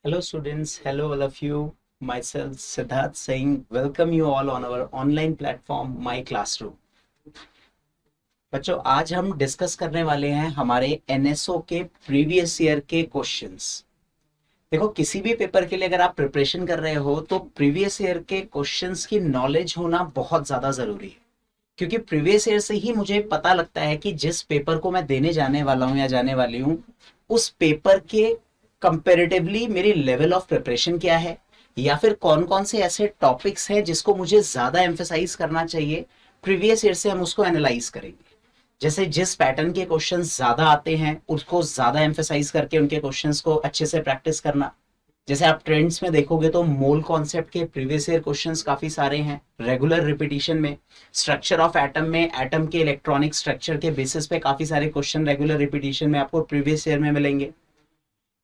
Hello students, hello all of you. Myself Siddharth saying welcome you all on our online platform My Classroom. बच्चों आज हम discuss करने वाले हैं हमारे एनएसओ के प्रीवियस ईयर के क्वेश्चंस। देखो किसी भी पेपर के लिए अगर आप प्रिपरेशन कर रहे हो तो प्रीवियस ईयर के क्वेश्चंस की नॉलेज होना बहुत ज्यादा जरूरी है, क्योंकि प्रीवियस ईयर से ही मुझे पता लगता है कि जिस पेपर को मैं देने जाने वाला हूं या जाने वाली हूं उस पेपर के कंपेरेटिवली मेरी लेवल ऑफ प्रिपरेशन क्या है, या फिर कौन कौन से ऐसे टॉपिक्स हैं जिसको मुझे ज्यादा एम्फेसाइज करना चाहिए। प्रीवियस ईयर से हम उसको एनालाइज करेंगे। जैसे जिस पैटर्न के क्वेश्चंस ज्यादा आते हैं उसको ज्यादा एम्फेसाइज करके उनके क्वेश्चंस को अच्छे से प्रैक्टिस करना। जैसे आप ट्रेंड्स में देखोगे तो मोल कॉन्सेप्ट के प्रीवियस ईयर क्वेश्चंस काफी सारे हैं रेगुलर रिपीटिशन में। स्ट्रक्चर ऑफ एटम में एटम के इलेक्ट्रॉनिक स्ट्रक्चर के बेसिस पे काफी सारे क्वेश्चन रेगुलर रिपीटिशन में आपको प्रीवियस ईयर में मिलेंगे।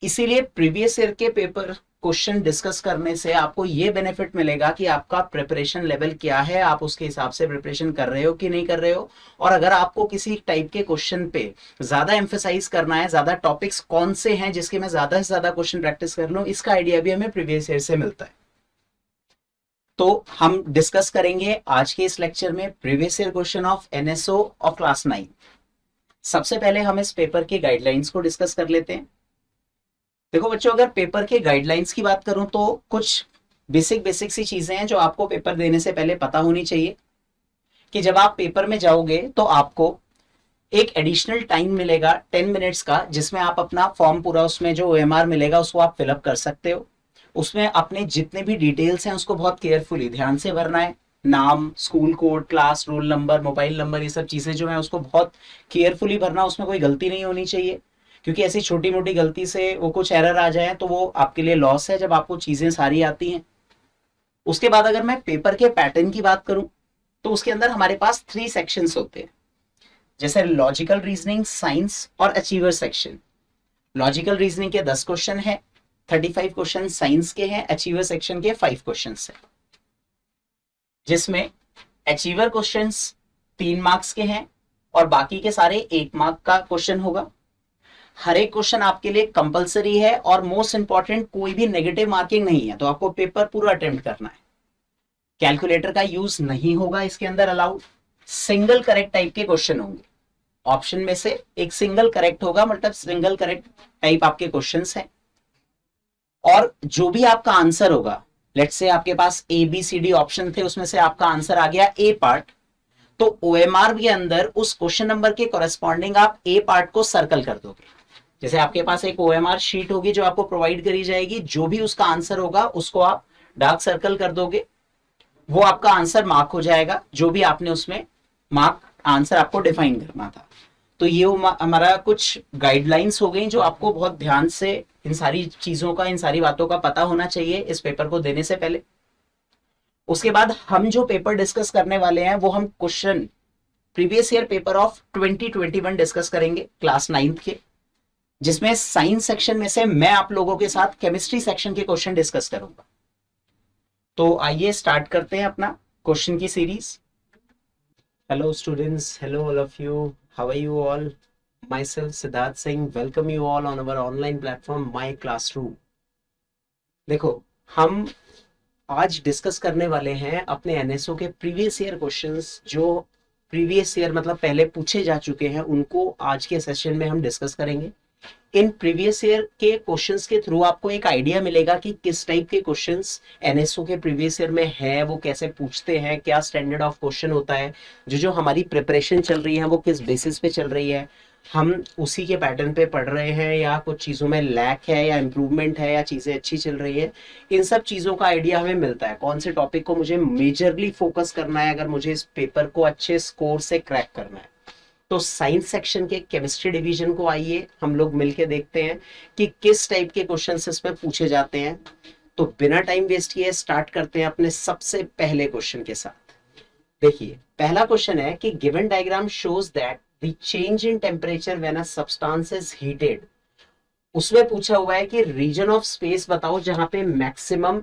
इसीलिए प्रीवियस ईयर के पेपर क्वेश्चन डिस्कस करने से आपको ये बेनिफिट मिलेगा कि आपका प्रिपरेशन लेवल क्या है, आप उसके हिसाब से प्रिपरेशन कर रहे हो कि नहीं कर रहे हो। और अगर आपको किसी टाइप के क्वेश्चन पे ज्यादा एम्फेसाइज करना है, ज्यादा टॉपिक्स कौन से हैं जिसके मैं ज्यादा से ज्यादा क्वेश्चन प्रैक्टिस कर लूं, इसका आइडिया भी हमें प्रीवियस ईयर से मिलता है। तो हम डिस्कस करेंगे आज के इस लेक्चर में previous year question of NSO of class 9। सबसे पहले हम इस पेपर के गाइडलाइंस को डिस्कस कर लेते हैं। देखो बच्चों, अगर पेपर के गाइडलाइंस की बात करूं तो कुछ बेसिक सी चीजें हैं जो आपको पेपर देने से पहले पता होनी चाहिए। कि जब आप पेपर में जाओगे तो आपको एक एडिशनल टाइम मिलेगा 10 मिनट्स का, जिसमें आप अपना फॉर्म पूरा, उसमें जो ओएमआर मिलेगा उसको आप फिलअप कर सकते हो। उसमें अपने जितने भी डिटेल्स हैं उसको बहुत केयरफुली ध्यान से भरना है। नाम, school code, class roll number, mobile number, ये सब चीजें जो है उसको बहुत केयरफुली भरना। उसमें कोई गलती नहीं होनी चाहिए, क्योंकि ऐसी छोटी मोटी गलती से वो कुछ एरर आ जाए तो वो आपके लिए लॉस है जब आपको चीजें सारी आती हैं। उसके बाद अगर मैं पेपर के पैटर्न की बात करूं तो उसके अंदर हमारे पास 3 सेक्शंस होते हैं, जैसे लॉजिकल रीजनिंग, साइंस और अचीवर सेक्शन। लॉजिकल रीजनिंग के 10 क्वेश्चन है, 35 क्वेश्चन साइंस के हैं, अचीवर सेक्शन के 5 क्वेश्चन है, जिसमें अचीवर क्वेश्चंस 3 मार्क्स के हैं और बाकी के सारे 1 मार्क का क्वेश्चन होगा। हर एक क्वेश्चन आपके लिए कंपलसरी है और मोस्ट इंपॉर्टेंट, कोई भी नेगेटिव मार्किंग नहीं है, तो आपको पेपर पूरा अटेम्प्ट करना है। कैलकुलेटर का यूज नहीं होगा इसके अंदर अलाउड। सिंगल करेक्ट टाइप के क्वेश्चन होंगे, ऑप्शन में से एक सिंगल करेक्ट होगा, मतलब सिंगल करेक्ट टाइप आपके क्वेश्चंस हैं। और जो भी आपका आंसर होगा, लेट्स से आपके पास A B C D option थे, उसमें से आपका आंसर आ गया ए पार्ट, तो ओएमआर के अंदर उस क्वेश्चन नंबर के कॉरेस्पॉन्डिंग आप ए पार्ट को सर्कल कर दोगे। जैसे आपके पास एक ओएमआर शीट होगी जो आपको प्रोवाइड करी जाएगी, जो भी उसका आंसर होगा उसको आप डार्क सर्कल कर दोगे, वो आपका आंसर मार्क हो जाएगा, जो भी आपने उसमें मार्क आंसर आपको डिफाइन करना था। तो ये हमारा कुछ गाइडलाइंस हो गई जो आपको बहुत ध्यान से इन सारी चीजों का, इन सारी बातों का पता होना चाहिए इस पेपर को देने से पहले। उसके बाद हम जो पेपर डिस्कस करने वाले हैं वो हम question previous year paper of 2021 discuss करेंगे क्लास 9 के, जिसमें साइंस सेक्शन में से मैं आप लोगों के साथ केमिस्ट्री सेक्शन के क्वेश्चन डिस्कस करूंगा। तो आइए स्टार्ट करते हैं अपना क्वेश्चन की series. Hello students, hello all of you, how are you all. myself Siddharth Singh welcome you all on our online platform My Classroom। देखो, हम आज डिस्कस करने वाले हैं अपने एनएसओ के प्रीवियस ईयर क्वेश्चंस, जो प्रीवियस ईयर मतलब पहले पूछे जा चुके हैं, उनको आज के सेशन में हम डिस्कस करेंगे। इन प्रीवियस ईयर के क्वेश्चंस के थ्रू आपको एक आइडिया मिलेगा कि किस टाइप के क्वेश्चंस एनएसओ के प्रीवियस ईयर में है, वो कैसे पूछते हैं, क्या स्टैंडर्ड ऑफ क्वेश्चन होता है, जो हमारी प्रिपरेशन चल रही है वो किस बेसिस पे चल रही है, हम उसी के पैटर्न पे पढ़ रहे हैं या कुछ चीज़ों में लैक है या इम्प्रूवमेंट है या चीज़ें अच्छी चल रही है। इन सब चीज़ों का आइडिया हमें मिलता है, कौन से टॉपिक को मुझे मेजरली फोकस करना है अगर मुझे इस पेपर को अच्छे स्कोर से क्रैक करना है। तो साइंस सेक्शन के केमिस्ट्री डिवीजन को आइए हम लोग मिलके देखते हैं कि किस टाइप के क्वेश्चंस इसमें पूछे जाते हैं। तो बिना टाइम वेस्ट किए स्टार्ट करते हैं अपने सबसे पहले क्वेश्चन के साथ। देखिए, पहला क्वेश्चन है कि given diagram shows that the change in temperature when a substance is heated. उसमें पूछा हुआ है कि रीजन ऑफ स्पेस बताओ जहां पे मैक्सिमम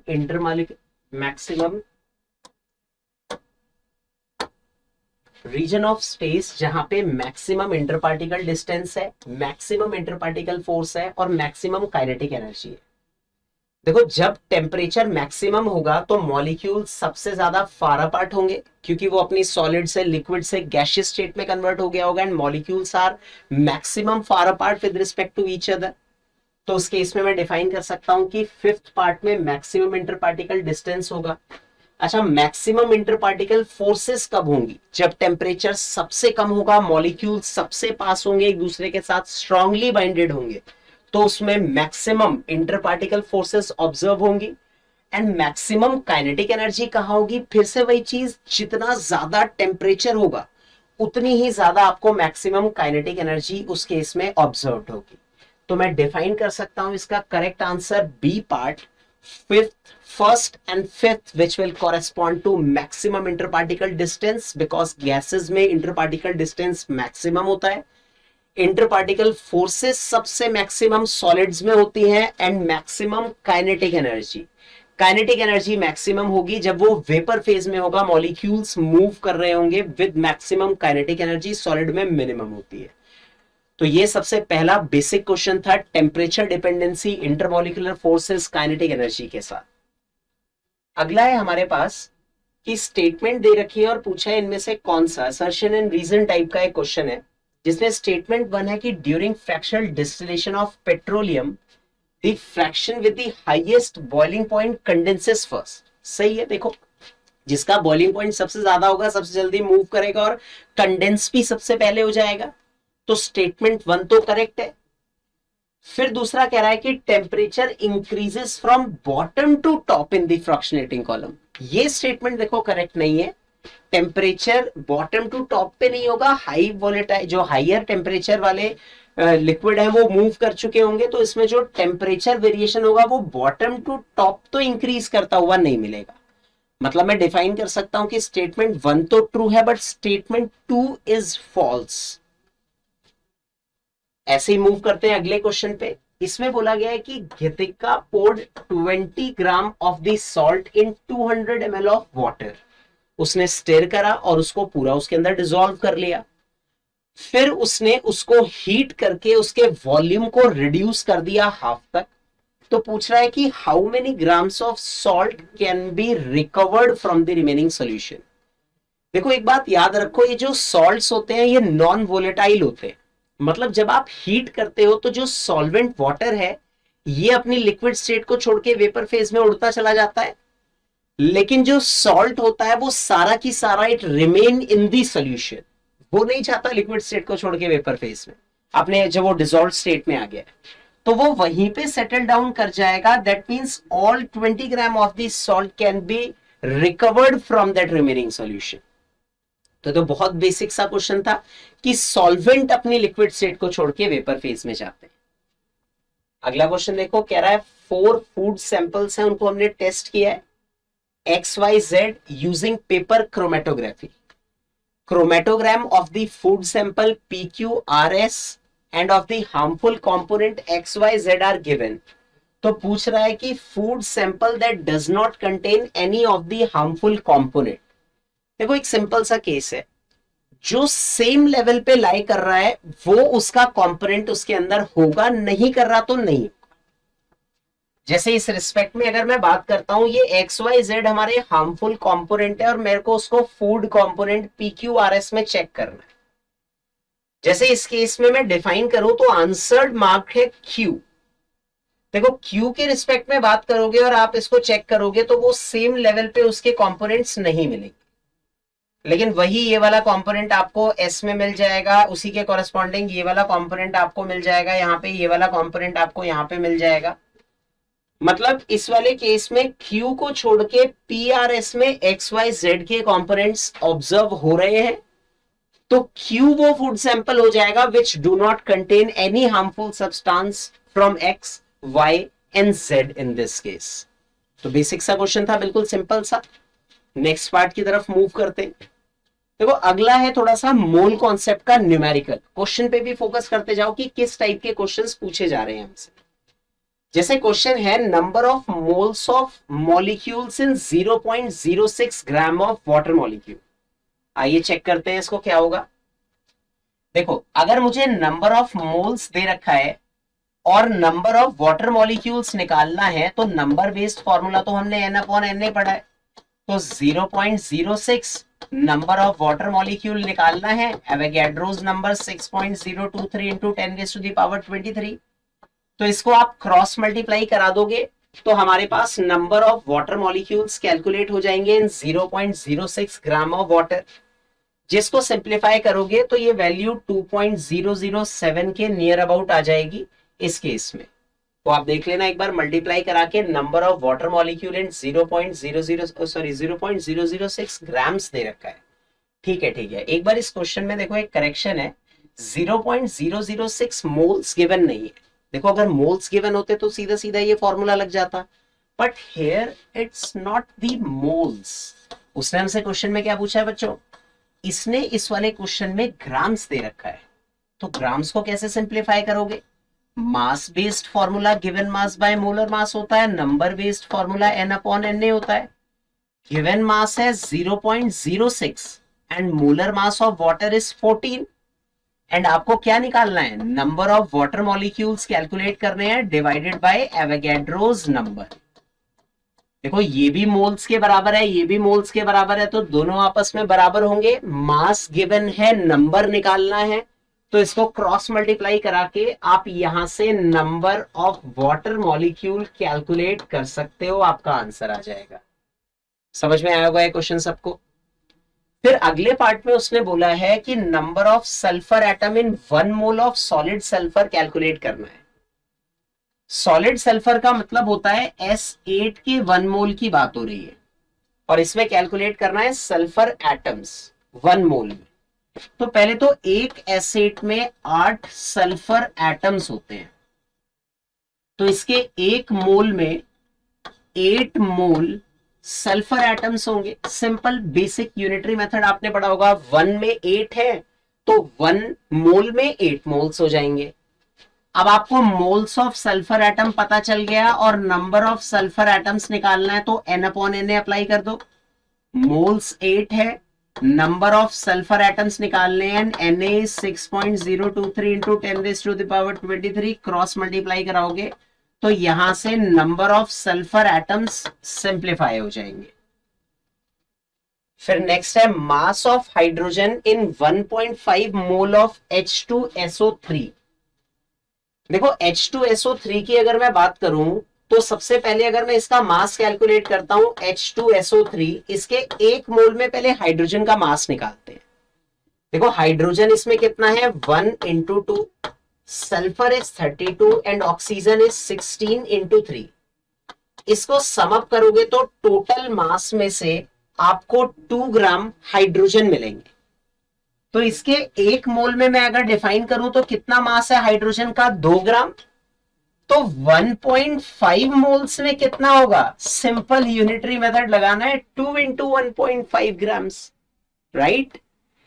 रीजन ऑफ स्पेस जहां पे मैक्सिमम इंटरपार्टिकल डिस्टेंस है, मैक्सिमम इंटरपार्टिकल फोर्स है और मैक्सिमम काइनेटिक एनर्जी है। देखो जब टेम्परेचर मैक्सिमम होगा तो मॉलिक्यूल सबसे ज्यादा फार अपार्ट होंगे, क्योंकि वो अपनी सॉलिड से लिक्विड से गैसियस स्टेट में कन्वर्ट हो गया होगा, and molecules are maximum far apart with respect to each other. तो उस केस में मैं डिफाइन कर सकता हूं कि फिफ्थ पार्ट में मैक्सिमम इंटर पार्टिकल डिस्टेंस होगा। अच्छा, मैक्सिमम इंटर पार्टिकल फोर्सेस कब होंगी? जब टेम्परेचर सबसे कम होगा, मॉलिक्यूल सबसे पास होंगे, एक दूसरे के साथ स्ट्रांगली बाइंडेड होंगे, तो उसमें maximum inter particle forces observe होंगी। एंड मैक्सिमम काइनेटिक एनर्जी कहां होगी? फिर से वही चीज, जितना ज्यादा टेम्परेचर होगा उतनी ही ज्यादा आपको मैक्सिमम काइनेटिक एनर्जी उस केस में ऑब्जर्व होगी। तो मैं डिफाइन कर सकता हूं इसका correct answer B part, first and fifth which will correspond to maximum interparticle distance, because gases में इंटरपार्टिकल डिस्टेंस मैक्सिमम होता है। इंटरपार्टिकल फोर्सेस सबसे मैक्सिमम सॉलिड्स में होती हैं, and maximum kinetic energy maximum होगी जब वो वेपर फेज में होगा, मॉलिक्यूल्स मूव कर रहे होंगे with maximum kinetic energy, solid में मिनिमम होती है। तो ये सबसे पहला बेसिक क्वेश्चन था, temperature dependency, intermolecular forces, kinetic energy के साथ। अगला है हमारे पास कि स्टेटमेंट दे रखी है और पूछा है इनमें से कौन सा, असर्शन एंड रीजन टाइप का एक क्वेश्चन है, जिसमें स्टेटमेंट वन है कि during fractional distillation of petroleum the fraction with the highest boiling point condenses first. सही है, देखो जिसका बॉइलिंग पॉइंट सबसे ज्यादा होगा सबसे जल्दी मूव करेगा और कंडेंस भी सबसे पहले हो जाएगा। तो स्टेटमेंट वन तो करेक्ट है। फिर दूसरा कह रहा है कि temperature increases from bottom to top in the fractionating column. ये स्टेटमेंट देखो करेक्ट नहीं है, टेम्परेचर बॉटम टू टॉप पे नहीं होगा, हाई वोलेटाइल जो हायर टेम्परेचर वाले लिक्विड है वो मूव कर चुके होंगे, तो इसमें जो टेम्परेचर वेरिएशन होगा वो बॉटम टू टॉप तो इंक्रीज करता हुआ नहीं मिलेगा। मतलब मैं डिफाइन कर सकता हूं कि स्टेटमेंट वन तो ट्रू है but statement two is false. ऐसे ही मूव करते हैं अगले क्वेश्चन पे। इसमें बोला गया है कि Geetika poured 20 gram of the salt in 200 ml of water. उसने स्टेयर करा और उसको पूरा उसके अंदर डिसॉल्व कर लिया। फिर उसने उसको हीट करके उसके वॉल्यूम को रिड्यूस कर दिया हाफ तक। तो पूछ रहा है कि how many grams of salt can be recovered from the remaining solution. देखो एक बात याद रखो, ये जो सॉल्ट्स होते हैं ये नॉन वोलेटाइल होते हैं। मतलब जब आप हीट करते हो तो जो सॉल्वेंट वाटर है ये अपनी लिक्विड स्टेट को छोड़ के वेपर फेज में उड़ता चला जाता है, लेकिन जो सॉल्ट होता है वो सारा की सारा it remain in the solution. वो नहीं चाहता लिक्विड स्टेट को छोड़ के वेपर फेज में, आपने जब वो डिसॉल्व स्टेट में आ गया तो वो वहीं पे सेटल डाउन कर जाएगा। That means all 20 gram of the salt can be recovered from that remaining solution. तो बहुत बेसिक सा क्वेश्चन था कि सॉल्वेंट अपनी लिक्विड स्टेट को छोड़ के वेपर फेज में जाते हैं। अगला क्वेश्चन देखो, कह रहा है 4 फूड सैंपल्स हैं, उनको हमने टेस्ट किया है XYZ using paper chromatography. Chromatogram of the food sample PQRS and of the harmful component XYZ are given। तो पूछ रहा है कि food sample that does not contain any of the harmful component। देखो एक सिंपल सा केस है, जो सेम लेवल पे लाई कर रहा है वो उसका कंपोनेंट उसके अंदर होगा, नहीं कर रहा तो नहीं। जैसे इस रिस्पेक्ट में अगर मैं बात करता हूं, ये XYZ हमारे हार्मफुल कंपोनेंट है और मेरे को उसको फूड कंपोनेंट PQRS में चेक करना है। जैसे इस केस में मैं डिफाइन करूं तो आंसर्ड मार्क है Q। देखो Q के रिस्पेक्ट में बात करोगे और आप इसको चेक करोगे तो वो सेम लेवल पे उसके कंपोनेंट्स नहीं मिलेंगे, लेकिन वही ये वाला कंपोनेंट आपको S में मिल जाएगा, उसी के कॉरेस्पॉन्डिंग ये वाला कंपोनेंट आपको मिल जाएगा यहाँ पे, ये वाला कंपोनेंट आपको यहाँ पे मिल जाएगा। मतलब इस वाले केस में Q को छोड़ के PRS में XYZ के कंपोनेंट्स ऑब्जर्व हो रहे हैं, तो Q वो फूड सैंपल हो जाएगा which do not contain any harmful substance from X, Y and Z in this case. तो बेसिक सा क्वेश्चन था, बिल्कुल सिंपल सा। नेक्स्ट पार्ट की तरफ मूव करते हैं। देखो अगला है थोड़ा सा मोल कॉन्सेप्ट का न्यूमेरिकल। क्वेश्चन पे भी फोकस करते जाओ कि किस टाइप के क्वेश्चंस पूछे जा रहे हैं हमसे। जैसे क्वेश्चन है number of moles of molecules in 0.06 gram of water molecule. आइए चेक करते हैं इसको क्या होगा। देखो अगर मुझे नंबर ऑफ मोल्स दे रखा है और नंबर ऑफ वाटर मॉलिक्यूल्स निकालना है, तो नंबर बेस्ड फॉर्मूला तो हमने n अपॉन एन पढ़ा है, तो 0.06 नंबर ऑफ वाटर मॉलिक्यूल निकालना है, एवोगैड्रोस नंबर 6.023 इंटू 10⁻23। तो इसको आप क्रॉस मल्टीप्लाई करा दोगे तो हमारे पास number of water molecules calculate हो जाएंगे इन 0.06 ग्राम ऑफ वाटर, जिसको सिंप्लीफाई करोगे तो ये वैल्यू 2.007 के नियर अबाउट आ जाएगी इस केस में। तो आप देख लेना एक बार मल्टीप्लाई करा के, number of water molecule in 0.06 grams दे रखा है। ठीक है ठीक है, एक बार इस क्वेश्चन में देखो एक करेक्शन है, 0.006 मोल्स गिवन नहीं है। देखो अगर मोल्स गिवन होते तो सीधा सीधा ये फॉर्मूला लग जाता, but here it's not the moles. उसने हमसे क्वेश्चन में क्या पूछा है बच्चों, इसने इस वाले क्वेश्चन में ग्राम्स दे रखा है, तो ग्राम्स को कैसे सिंप्लीफाई करोगे? मास based formula given mass by molar mass होता है, number based formula n upon na होता है। गिवन मास है 0.06 and molar mass of water is 14, and आपको क्या निकालना है? Number of water molecules calculate करने हैं डिवाइडेड बाय एवोगैड्रोस नंबर। देखो ये भी मोल्स के बराबर है, ये भी मोल्स के बराबर है, तो दोनों आपस में बराबर होंगे। मास गिवन है, नंबर निकालना है, तो इसको क्रॉस मल्टीप्लाई करा के आप यहां से number of water molecule calculate कर सकते हो, आपका आंसर आ जाएगा। समझ में आया होगा ये क्वेश्चन सबको? फिर अगले पार्ट में उसने बोला है कि number of sulphur atom in 1 mole of solid sulphur calculate करना है। सॉलिड सल्फर का मतलब होता है S8 के 1 मोल की बात हो रही है, और इसमें कैलकुलेट करना है सल्फर एटम्स 1 मोल में। तो पहले तो एक एसिड में 8 सल्फर एटम्स होते हैं, तो इसके 1 मोल में 8 मोल सल्फर एटम्स होंगे। सिंपल बेसिक यूनिटरी मेथड आपने पढ़ा होगा, 1 में 8 है तो 1 मोल में 8 मोल्स हो जाएंगे। अब आपको मोल्स ऑफ सल्फर एटम पता चल गया और नंबर ऑफ सल्फर एटम्स निकालना है, तो n अपॉन na अप्लाई कर दो। मोल्स 8 है, नंबर ऑफ सल्फर एटम्स निकालने हैं, Na 6.023 इंटू 10⁻23, क्रॉस मल्टीप्लाई कराओगे तो यहां से number of sulphur atoms simplify हो जाएंगे। फिर नेक्स्ट है mass of hydrogen in 1.5 mole of H2SO3। देखो H2SO3 की अगर मैं बात करूं तो सबसे पहले अगर मैं इसका मास कैलकुलेट करता हूं H2SO3, इसके 1 मोल में पहले हाइड्रोजन का मास निकालते हैं। देखो हाइड्रोजन इसमें कितना है, 1 into 2, sulphur is 32 and oxygen is 16 into 3। इसको सम अप करोगे तो टोटल मास में से आपको 2 ग्राम हाइड्रोजन मिलेंगे। तो इसके 1 मोल में मैं अगर डिफाइन करूं तो कितना मास है हाइड्रोजन का, 2 ग्राम। तो 1.5 मोल्स में कितना होगा, सिंपल यूनिटरी मेथड लगाना है, 2 इंटू 1.5 ग्राम्स, राइट।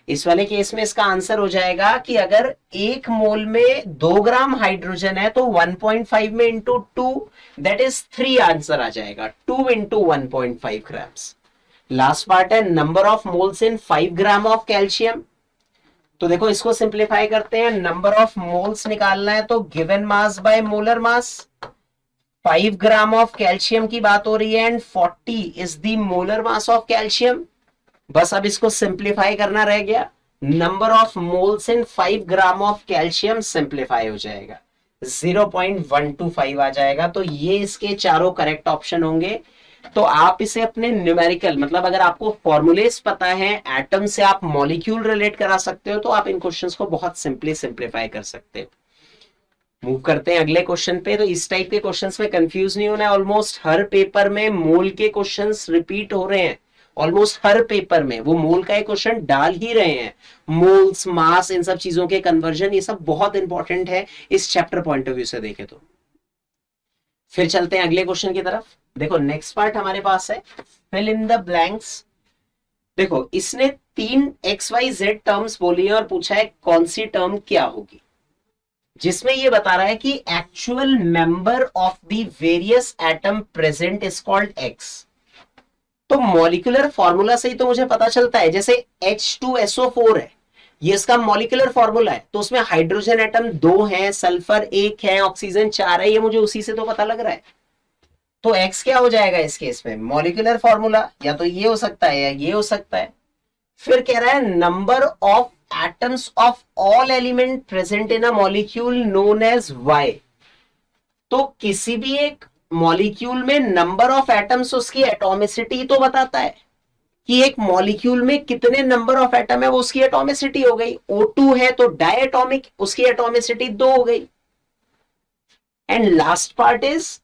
इस वाले केस में इसका आंसर हो जाएगा कि अगर 1 मोल में 2 ग्राम हाइड्रोजन है तो 1.5 में इंटू 2 दैट इज 3 आंसर आ जाएगा, 2 इंटू 1.5 ग्राम्स। लास्ट पार्ट है number of moles in 5 gram of calcium. तो देखो इसको सिंप्लीफाई करते हैं, नंबर ऑफ मोल्स निकालना है तो given mass by molar mass. 5 gram of calcium की बात हो रही है and 40 is the molar mass of calcium. बस अब इसको सिंप्लीफाई करना रह गया, number of moles in 5 gram of calcium simplify हो जाएगा, 0.125 आ जाएगा। तो ये इसके चारों करेक्ट ऑप्शन होंगे। तो आप इसे अपने न्यूमेरिकल, मतलब अगर आपको फॉर्मूलेस पता है, एटम से आप मॉलिक्यूल रिलेट करा सकते हो, तो आप इन क्वेश्चंस को बहुत सिंपली सिंप्लीफाई कर सकते हो। मूव करते हैं अगले क्वेश्चन पे। तो इस टाइप के क्वेश्चंस में कंफ्यूज नहीं होना है। ऑलमोस्ट हर पेपर में मोल के क्वेश्चंस रिपीट हो रहे हैं, ऑलमोस्ट हर पेपर में वो मोल का एक क्वेश्चन डाल ही रहे हैं। मोल्स, मास, इन सब चीजों के कन्वर्जन, ये सब बहुत इंपॉर्टेंट है इस चैप्टर पॉइंट ऑफ व्यू से देखें तो। फिर चलते हैं अगले क्वेश्चन की तरफ। देखो नेक्स्ट पार्ट हमारे पास है फिल इन द ब्लैंक्स। देखो इसने 3 XYZ टर्म्स बोली है और पूछा है कौन सी टर्म क्या होगी, जिसमें ये बता रहा है कि actual member of the various atom present is called X। तो मॉलिक्यूलर फॉर्मूला से ही तो मुझे पता चलता है, जैसे H2SO4 है, ये इसका मॉलिक्यूलर फॉर्मूला है, तो उसमें हाइड्रोजन एटम 2 है, सल्फर 1 है, ऑक्सीजन 4 है, ये मुझे उसी से तो पता लग रहा है। तो एक्स क्या हो जाएगा इस केस में, मॉलिक्यूलर फॉर्मूला, या तो ये हो सकता है या ये हो सकता है। फिर कह रहा है number of atoms of all element present in a molecule known as Y. तो किसी भी एक मॉलिक्यूल में नंबर ऑफ एटम्स उसकी एटॉमिसिटी तो बताता है कि एक मॉलिक्यूल में कितने नंबर ऑफ एटम है, वो उसकी एटॉमिसिटी हो गई। O2 है तो डायटोमिक, उसकी एटॉमिसिटी 2 हो गई। एंड लास्ट पार्ट इज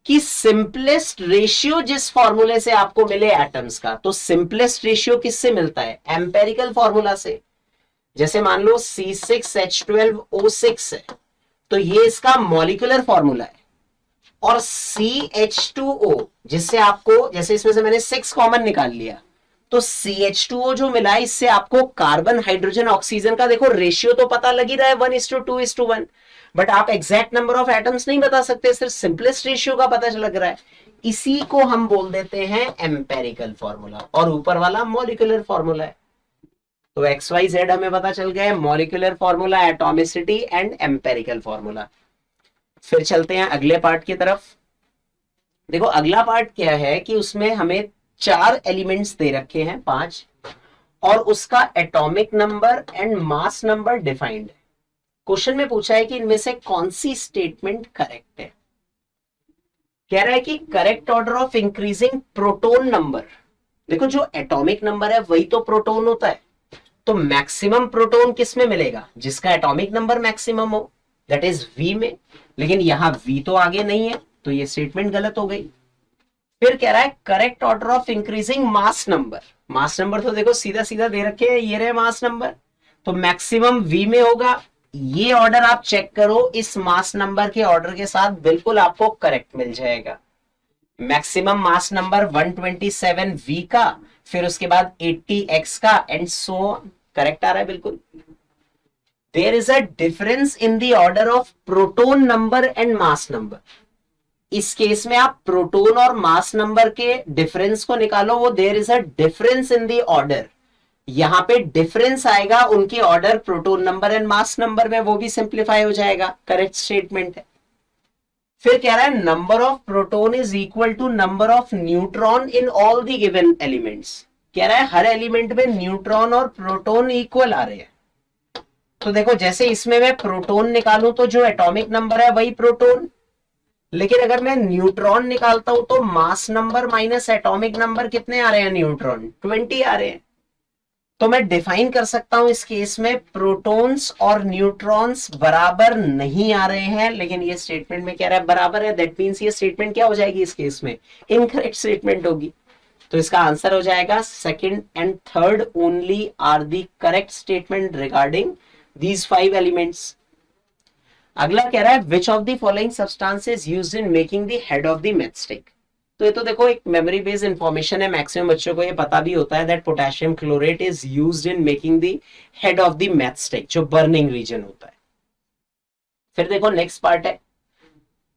कि सिंपलेस्ट रेशियो जिस फॉर्मूले से आपको मिले एटम्स का, तो सिंपलेस्ट रेशियो किससे मिलता है, एम्पेरिकल फॉर्मूला से। जैसे मान लो C6H12O6 है, तो ये इसका मॉलिक्यूलर फॉर्मूला है। और CH2O जिससे आपको, जैसे इसमें से मैंने 6 कॉमन निकाल लिया, तो CH2O जो मिला इससे आपको कार्बन हाइड्रोजन ऑक्सीजन का देखो रेशियो तो पता लग ही रहा है 1:2:1, बट आप एग्जैक्ट नंबर ऑफ एटम्स नहीं बता सकते, सिर्फ सिंपलेस्ट रेशियो का पता लग रहा है। इसी को हम बोल देते हैं एम्पेरिकल फॉर्मूला, और ऊपर वाला मॉलिक्यूलर फॉर्मूला है। तो XYZ हमें पता चल गया है, molecular formula, atomicity and empirical formula. फिर चलते हैं अगले पार्ट की तरफ। देखो अगला पार्ट क्या है कि उसमें हमें 4 एलिमेंट्स दे रखे हैं, 5, और उसका atomic number and mass number defined है। क्वेश्चन में पूछा है कि इनमें से कौन सी स्टेटमेंट करेक्ट है। कह रहा है कि correct order of increasing proton number. देखो जो एटॉमिक नंबर है वही तो प्रोटोन होता है, तो मैक्सिमम प्रोटोन किस में मिलेगा, जिसका एटॉमिक नंबर मैक्सिमम हो, दैट इज V में। लेकिन यहां V तो आगे नहीं है, तो ये स्टेटमेंट गलत हो गई। फिर कह रहा है correct order of increasing mass number. Mass number तो देखो सीधा सीधा दे रखे हैं, ये रहे मास नंबर, तो मैक्सिमम V में होगा। ये ऑर्डर आप चेक करो, इस मास नंबर के ऑर्डर के साथ बिल्कुल आपको करेक्ट मिल जाएगा। मैक्सिमम मास नंबर 127 V का, फिर उसके बाद 80 X का, एंड सो करेक्ट आ रहा है बिल्कुल। There is a difference in the order of proton number and mass number. इस केस में आप प्रोटोन और मास नंबर के डिफरेंस को निकालो, वो there is a difference in the order. यहां पे डिफरेंस आएगा उनके order proton number and mass number में, वो भी सिंप्लीफाई हो जाएगा, करेक्ट स्टेटमेंट है। फिर कह रहा है number of proton is equal to number of neutron in all the given elements. कह रहा है हर एलिमेंट में न्यूट्रॉन और प्रोटोन इक्वल आ रहे हैं। तो देखो जैसे इसमें मैं प्रोटोन निकालूं तो जो एटॉमिक नंबर है वही प्रोटोन, लेकिन अगर मैं न्यूट्रॉन निकालता हूं तो mass number minus atomic number कितने आ रहे हैं, न्यूट्रॉन 20 आ रहे हैं। तो मैं डिफाइन कर सकता हूं इस केस में प्रोटॉन्स और न्यूट्रॉन्स बराबर नहीं आ रहे हैं, लेकिन ये स्टेटमेंट में कह रहा है बराबर है। दैट मींस ये स्टेटमेंट क्या हो जाएगी इस केस में, इनकरेक्ट स्टेटमेंट होगी। तो इसका आंसर हो जाएगा second and third only are the correct statement regarding these 5 elements. अगला कह रहा है which of the following substances used in making the head of the matchstick. तो ये तो देखो एक मेमोरी बेस्ड इंफॉर्मेशन है, मैक्सिमम बच्चों को ये पता भी होता है that potassium chlorate is used in making the head of the matchstick, जो बर्निंग रीजन होता है। फिर देखो नेक्स्ट पार्ट है,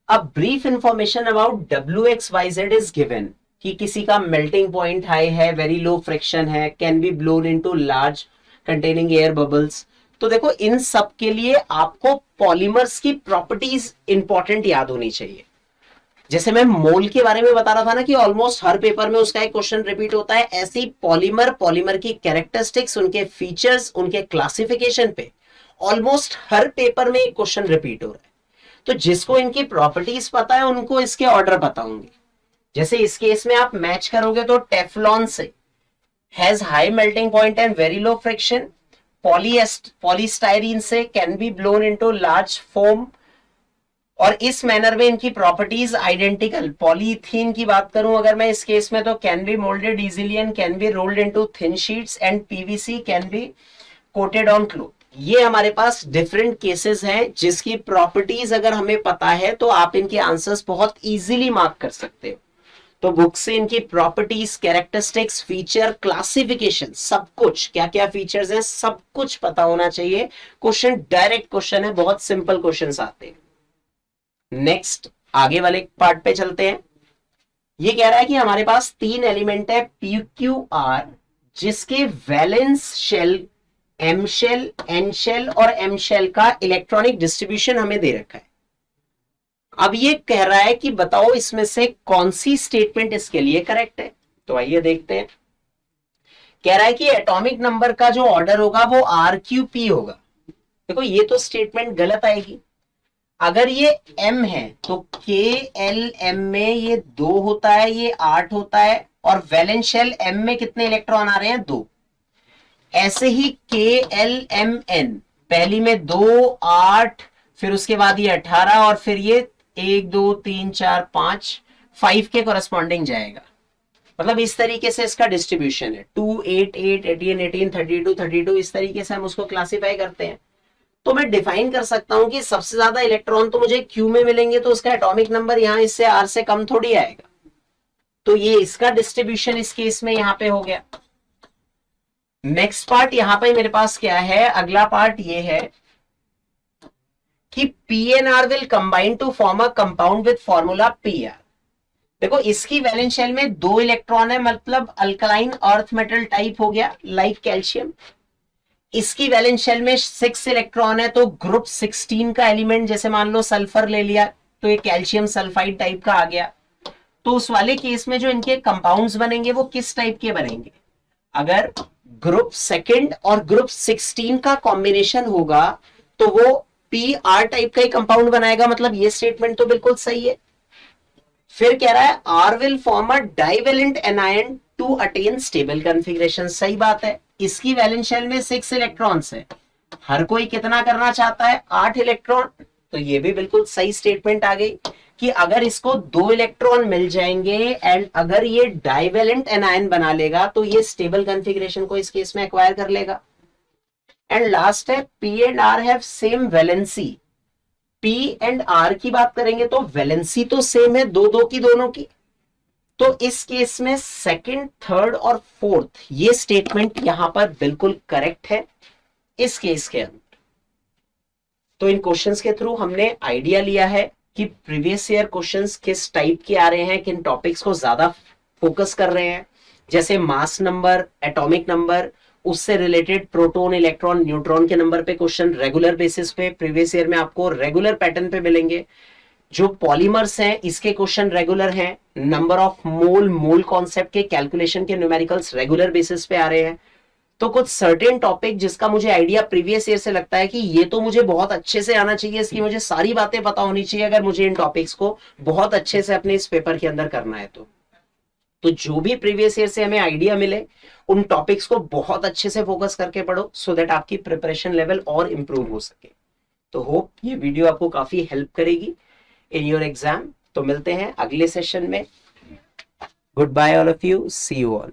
a brief information about WXYZ is given, कि किसी का मेल्टिंग पॉइंट हाई है, वेरी लो फ्रिक्शन है, can be blown into large containing air bubbles. तो देखो इन सब के लिए आपको पॉलीमर्स की प्रॉपर्टीज इंपॉर्टेंट याद होनी चाहिए। जैसे मैं मोल के बारे में बता रहा था ना कि ऑलमोस्ट हर पेपर में उसका एक क्वेश्चन रिपीट होता है, ऐसे ही पॉलीमर की कैरेक्टरिस्टिक्स, उनके फीचर्स, उनके क्लासिफिकेशन पे ऑलमोस्ट हर पेपर में एक क्वेश्चन रिपीट हो रहा है। तो जिसको इनकी प्रॉपर्टीज पता है उनको इसके ऑर्डर पता होंगे। जैसे इस केस में आप मैच करोगे तो टेफ्लॉन से has high melting point and very low friction, polystyrene से can be blown into large foam, और इस मैनर में इनकी प्रॉपर्टीज आइडेंटिकल। पॉलीथीन की बात करूं अगर मैं इस केस में, तो can be moulded easily and can be rolled into thin sheets, and PVC can be coated on cloth. ये हमारे पास डिफरेंट केसेस हैं जिसकी प्रॉपर्टीज अगर हमें पता है तो आप इनके आंसर्स बहुत इजीली मार्क कर सकते हो। तो बुक से इनकी प्रॉपर्टीज, कैरेक्टरिस्टिक्स, फीचर, क्लासिफिकेशन, सब कुछ क्या क्या फीचर्स हैं सब कुछ पता होना चाहिए। क्वेश्चन डायरेक्ट क्वेश्चन है, बहुत सिंपल क्वेश्चंस आते हैं। नेक्स्ट आगे वाले पार्ट पे चलते हैं। ये कह रहा है कि हमारे पास 3 एलिमेंट है PQR, जिसके valence shell M shell, N shell और एम शेल का इलेक्ट्रॉनिक डिस्ट्रीब्यूशन हमें दे रखा है। अब ये कह रहा है कि बताओ इसमें से कौन सी स्टेटमेंट इसके लिए करेक्ट है। तो आइए देखते हैं। कह रहा है कि एटॉमिक नंबर का जो ऑर्डर होगा वो RQP होगा। देखो ये तो स्टेटमेंट गलत आएगी। अगर ये m है तो KLM में ये 2 होता है, ये 8 होता है, और वैलेंस शेल m में कितने इलेक्ट्रॉन आ रहे हैं? 2। ऐसे ही KLMN पहली में 2, 8, फिर उसके बाद ये 18 और फिर ये 1 2 3 4 5 के कॉरेस्पॉन्डिंग जाएगा। मतलब इस तरीके से इसका डिस्ट्रीब्यूशन है। 2 8 8 18 18 32 32 इस तरीके से हम उसको क्लासिफाई करते हैं। तो मैं डिफाइन कर सकता हूं कि सबसे ज्यादा इलेक्ट्रॉन तो मुझे Q में मिलेंगे, तो उसका एटॉमिक नंबर यहां इससे R से कम थोड़ी आएगा। तो ये इसका डिस्ट्रीब्यूशन इस केस में यहां पे हो गया। नेक्स्ट पार्ट यहां पे मेरे पास क्या है? अगला पार्ट ये है कि P and R will combine to form a compound with formula PR। देखो इसकी वैलेंस शेल में 2 इलेक्ट्रॉन है, मतलब अल्कलाइन अर्थ मेटल टाइप हो गया, लाइक कैल्शियम। इसकी वैलेंस शेल में 6 इलेक्ट्रॉन है, तो ग्रुप 16 का एलिमेंट, जैसे मान लो सल्फर ले लिया तो ये कैल्शियम सल्फाइड टाइप का आ गया। तो उस वाले केस में जो इनके कंपाउंड्स बनेंगे वो किस टाइप के बनेंगे? अगर ग्रुप सेकंड और ग्रुप 16 का कॉम्बिनेशन होगा तो वो PR टाइप का ही कंपाउंड बनाएगा। मतलब ये स्टेटमेंट तो बिल्कुल सही है। फिर कह रहा है R will form a divalent anion to attain stable configuration। सही बात है। इसकी वैलेंस शेल में 6 इलेक्ट्रॉन्स है, हर कोई कितना करना चाहता है? 8 इलेक्ट्रॉन। तो ये भी बिल्कुल सही स्टेटमेंट आ गई कि अगर इसको 2 इलेक्ट्रॉन मिल जाएंगे एंड अगर ये डाइवेलेंट एनायन बना लेगा तो ये स्टेबल कॉन्फ़िगरेशन को इस केस में एक्वायर कर लेगा। एंड लास्ट है P and R have same valency. P and R की बात करेंगे तो वैलेंसी तो सेम है, 2 की दोनों की। तो इस केस में सेकंड, थर्ड और फोर्थ ये स्टेटमेंट यहां पर बिल्कुल करेक्ट है इस केस के अंदर। तो इन क्वेश्चंस के थ्रू हमने आइडिया लिया है कि प्रीवियस ईयर क्वेश्चंस किस टाइप के आ रहे हैं, किन टॉपिक्स को ज्यादा फोकस कर रहे हैं, जैसे मास नंबर, एटॉमिक नंबर, उससे रिलेटेड प्रोटॉन, इलेक्ट्रॉन, न्यूट्रॉन के नंबर पे क्वेश्चन रेगुलर बेसिस पे प्रीवियस ईयर में आपको रेगुलर पैटर्न पे मिलेंगे। जो पॉलीमर्स हैं इसके क्वेश्चन रेगुलर हैं। Number of mole, mole concept के कैलकुलेशन के न्यूमेरिकल्स रेगुलर बेसिस पे आ रहे हैं। तो कुछ सर्टेन टॉपिक जिसका मुझे आइडिया प्रीवियस ईयर से लगता है कि ये तो मुझे बहुत अच्छे से आना चाहिए, इसकी मुझे सारी बातें पता होनी चाहिए अगर मुझे इन टॉपिक्स को बहुत अच्छे से अपने इस पेपर के अंदर करना है। तो जो भी प्रीवियस ईयर से हमें आइडिया मिले उन टॉपिक्स को बहुत अच्छे से फोकस करके पढ़ो, सो दैट आपकी प्रिपरेशन लेवल और इंप्रूव हो सके। तो होप ये वीडियो आपको काफी हेल्प करेगी इन योर एग्जाम। तो मिलते हैं अगले सेशन में। Good bye all of you, see you all.